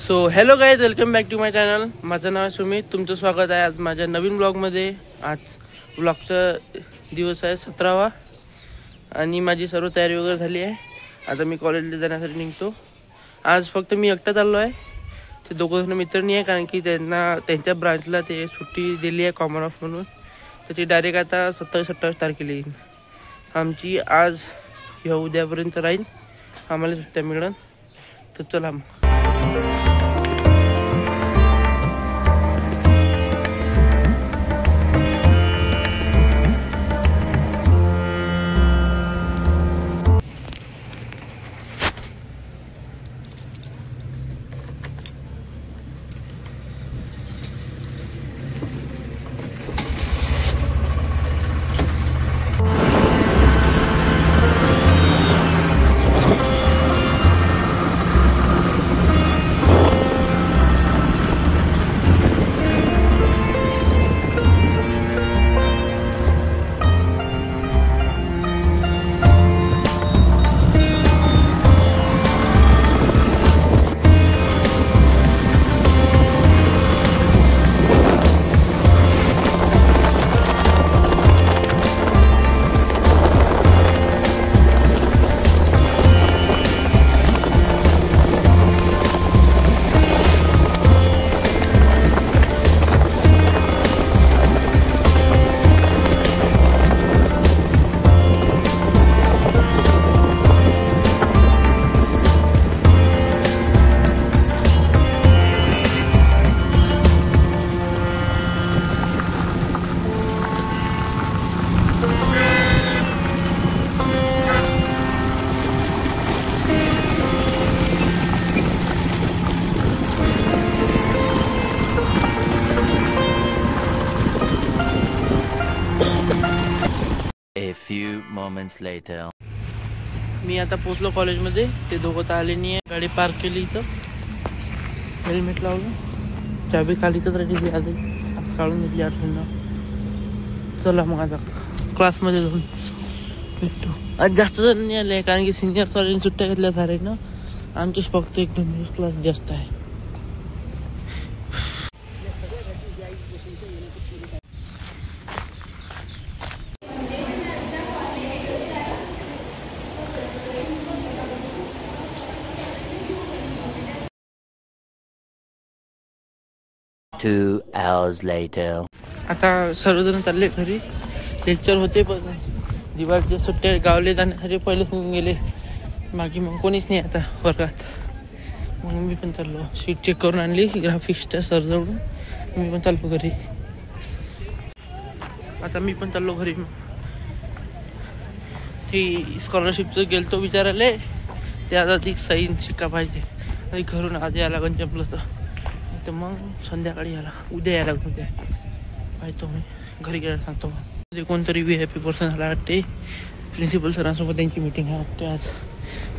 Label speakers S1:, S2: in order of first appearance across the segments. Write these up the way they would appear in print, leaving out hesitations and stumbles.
S1: So hello guys, welcome back to my channel. माझं नाव सुमित. तुमचं स्वागत आहे आज माझ्या नवीन ब्लॉगमध्ये. आज ब्लॉगचा दिवस आहे 17वा आणि माझी सर्व तयारी वगैरे झाली आहे. आता मी कॉलेजला जाण्यासाठी निघतो. आज फक्त मी एकटा चाललो आहे. ते दोघं जण मित्र नाही आहे, कारण की त्यांच्या ब्रांचला ते सुट्टी दिली आहे कॉमन ऑफ म्हणून. तर ती डायरेक्ट आता 27-28 तारखेला येईल. आमची आज ह्या उद्यापर्यंत राहील, आम्हाला सुट्ट्या मिळेल. तर चला मग.
S2: moments later.
S1: मी आता पोचलो कॉलेजमध्ये. ते दोघं तर आले नाही आहे. गाडी पार्क केली इथं, हेल्मेट लावलं, चाबी खाली तर रेडी आधी काढून घेतली आठवण. चला मग आता क्लासमध्ये जाऊन भेटतो. आज जास्त जण नाही आले, कारण की सिनियर सॉरीने सुट्ट्या घेतल्या सारे ना. आमचेच फक्त 1-2 दिवस क्लास जास्त आहे.
S2: Two hours later.
S1: आता सर्वजण चालले घरी. लेक्चर होते पण दिवाळीच्या सुट्ट्या गावले जाण्यासाठी पहिले निघून गेले. बाकी मग कोणीच नाही आता वर्गात. मग मी पण चाललो. शीट चेक करून आणली ग्राफिक्सच्या सरजवळून. मी पण चाललो घरी. आता मी पण चाललो घरी. ती स्कॉलरशिपचं गेलतो विचारायला. ते आता ती साईन शिक्का पाहिजे. आणि घरून आज यायला लागून जमलं तर मग संध्याकाळी यायला, उद्या यायला लागून. उद्या पाहतो मी, घरी गेला सांगतो. मग कोणतरी VIP पर्सन झाला वाटते. प्रिन्सिपल सरांसोबत त्यांची मीटिंग आहे वाटते आज.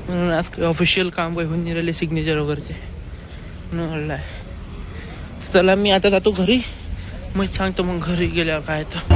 S1: म्हणून आज काही ऑफिशियल काम काही होऊन नाही राहिले, सिग्नेचर वगैरेचे, म्हणून घडलं आहे. चला मी आता जातो घरी. मग सांगतो मग घरी गेल्यावर काय तर.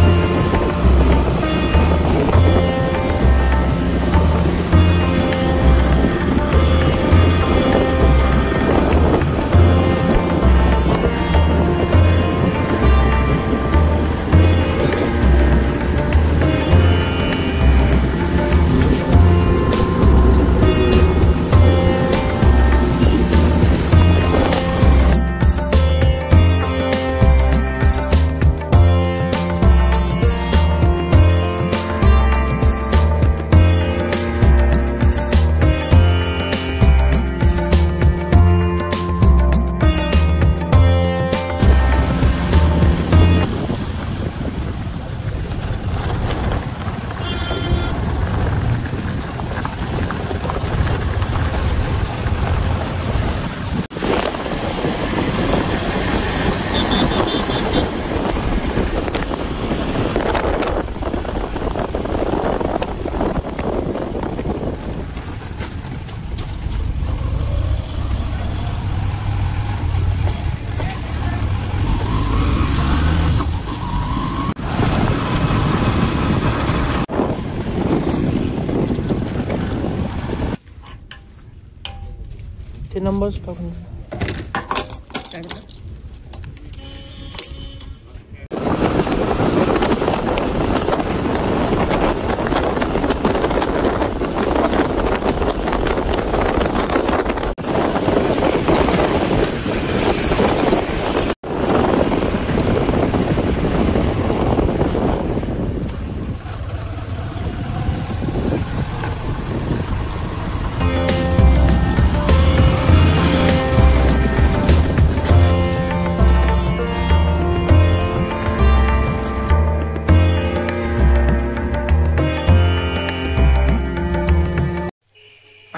S1: ते नंबर्स टाकून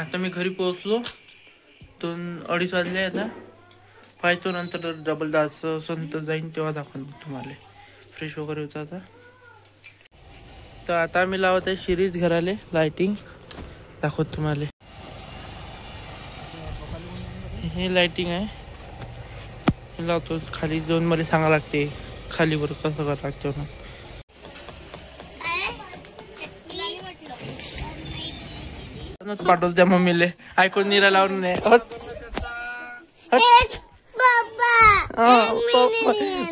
S1: आता मी घरी पोहोचलो. 2-2:30 वाजले. आता पाहतो नंतर डबल जायचं असेल तर जाईन तेव्हा दाखवून तुम्हाला. फ्रेश वगैरे होता आता. तर आता मी लावत आहे सिरीज घराले लाइटिंग दाखवत तुम्हाला. हे लाइटिंग आहे. हे लावतो खाली जाऊन मला सांगा लागते खाली वर कसं करावं लागतं. पाठवत त्या मम्मीले ऐकून निरा लावून नाही.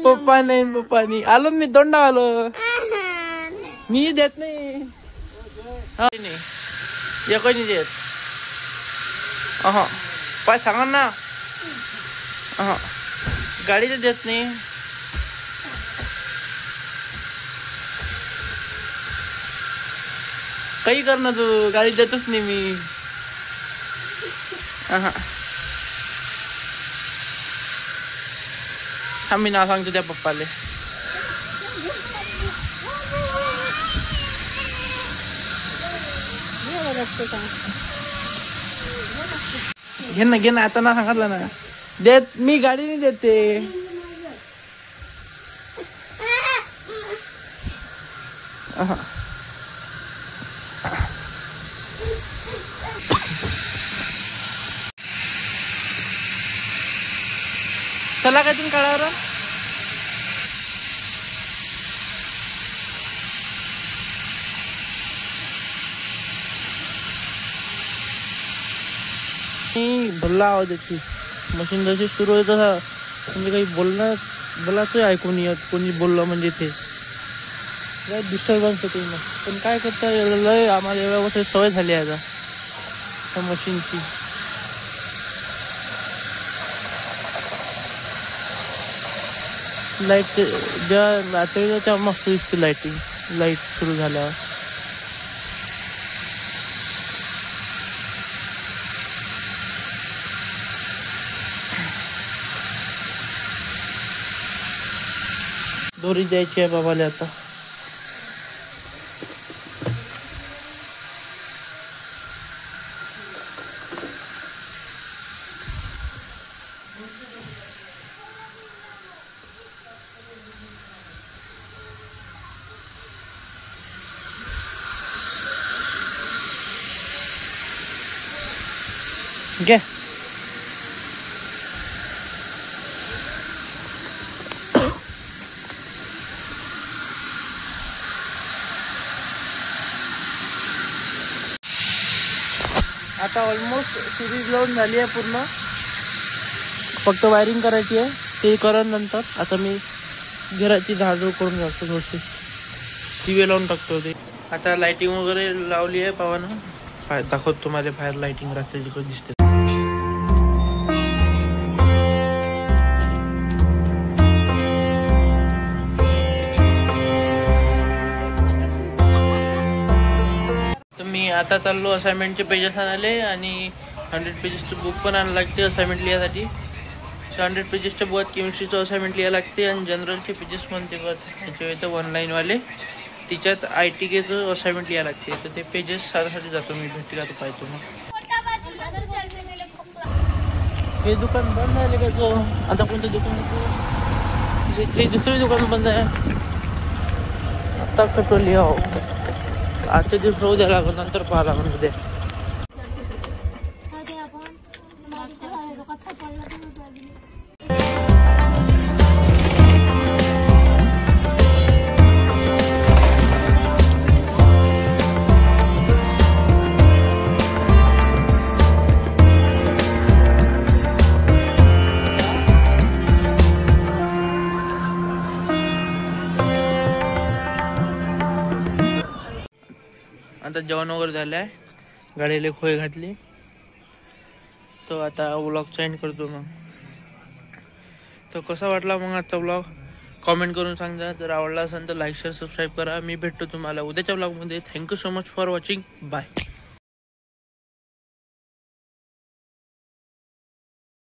S1: पप्पा नाही आलो मी दोंडा आलो. मी देत नाही एकही देत. पाय सांगा ना. गाडी तर देत नाही. काही कर ना तू. गाडी देतच नाही मी. मी नाव सांगतो त्या पप्पाले. घे ना आता ना सांगितलं ना. देत मी गाडी नाही देते. चला काय तुम्ही काढावर. भल्ला आवाज येते. मशीन जशी सुरू होत तसा म्हणजे काही बोलायचं ऐकून येत. कोणी बोललं म्हणजे ते डिस्टर्बन्स होते. मग पण काय करता लय आम्हाला एवढ्या वर्ष सवय झाली आहे आता त्या मशीनची. लाईट ज्या रात्री तेव्हा मस्त दिसते लाईट सुरू झाल्यावर. दोरी द्यायची आहे बाबाला आता. घे. आता ऑलमोस्ट सिरीज लावून झाली आहे पूर्ण. फक्त वायरिंग करायची आहे. ते करून नंतर आता मी घराची झाडझूड करून जातो. थोडीशी दिवे लावून टाकतो. ते आता लाइटिंग वगैरे लावली आहे पावानं. दाखवतो तुम्हाला बाहेर लाइटिंग रात्रीची कशी दिसते. मी आता चाललो असाइनमेंटचे पेजेस आणाले आणि 100 पेजेसचं बुक पण आणायला लागते असाइनमेंट लिहायसाठी. 100 पेजेसच्या बुकात केमिस्ट्रीचं असाइनमेंट लिहायला लागते आणि जनरलचे पेजेस म्हणते त्याच्या येतं 1 लाईनवाले. तिच्यात ITKचं असाइनमेंट लिहायला लागते. तर ते पेजेस सारासाठी जातो मी. भेटते का तो पाहतो. मग हे दुकान बंद आहे का तो. आता कोणतं दुकान होतं. ते दुसरे दुकान बंद आहे. आता कटो लिहा. आजच्या दिवस राहू द्या लागून नंतर पाहा लागून उद्या. आता जेवण वगैरे झालं आहे. गाडीला खोय घातली. तो आता व्लॉग एंड करतो. मग तो कसा वाटला मग आजचा व्लॉग कमेंट करून सांगा. जर आवडला असेल तर लाईक शेअर सबस्क्राईब करा. मी भेटतो तुम्हाला उद्याच्या व्लॉगमध्ये. Thank you so much for watching. Bye.